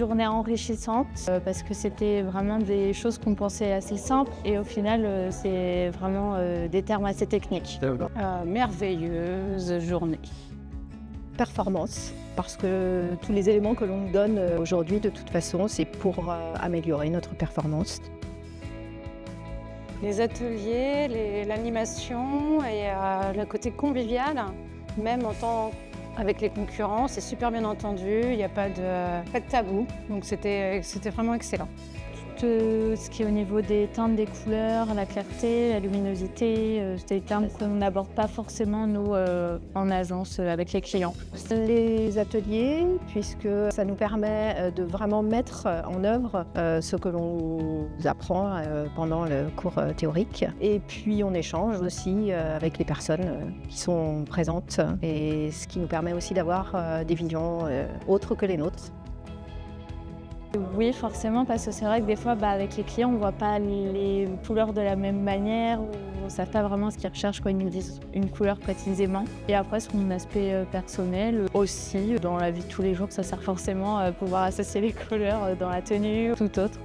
journée enrichissante parce que c'était vraiment des choses qu'on pensait assez simples et au final, c'est vraiment des termes assez techniques. Merveilleuse journée. Performance, parce que tous les éléments que l'on nous donne aujourd'hui, de toute façon, c'est pour améliorer notre performance. Les ateliers, l'animation et le côté convivial, même en temps avec les concurrents, c'est super bien entendu, il n'y a pas de tabou, donc c'était vraiment excellent. Tout ce qui est au niveau des teintes, des couleurs, la clarté, la luminosité, c'est des termes qu'on n'aborde pas forcément nous en agence avec les clients. Les ateliers, puisque ça nous permet de vraiment mettre en œuvre ce que l'on apprend pendant le cours théorique. Et puis on échange aussi avec les personnes qui sont présentes, et ce qui nous permet aussi d'avoir des visions autres que les nôtres. Oui, forcément, parce que c'est vrai que des fois, avec les clients, on ne voit pas les couleurs de la même manière, ou on ne sait pas vraiment ce qu'ils recherchent quand ils nous disent une couleur précisément. Et après, sur mon aspect personnel, aussi, dans la vie de tous les jours, ça sert forcément à pouvoir associer les couleurs dans la tenue ou tout autre.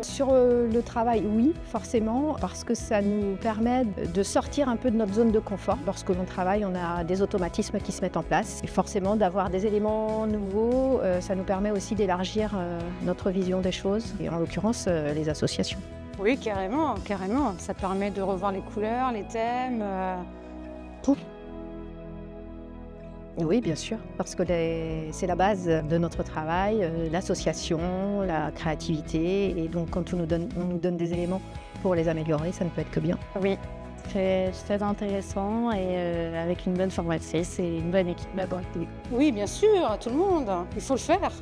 Sur le travail, oui, forcément, parce que ça nous permet de sortir un peu de notre zone de confort. Lorsque l'on travaille, on a des automatismes qui se mettent en place. Et forcément, d'avoir des éléments nouveaux, ça nous permet aussi d'élargir notre vision des choses, et en l'occurrence, les associations. Oui, carrément, carrément. Ça permet de revoir les couleurs, les thèmes, tout. Oui, bien sûr, parce que c'est la base de notre travail, l'association, la créativité, et donc quand on nous donne des éléments pour les améliorer, ça ne peut être que bien. Oui, c'est très intéressant et avec une bonne formatrice et une bonne équipe. Oui, bien sûr, tout le monde, il faut le faire.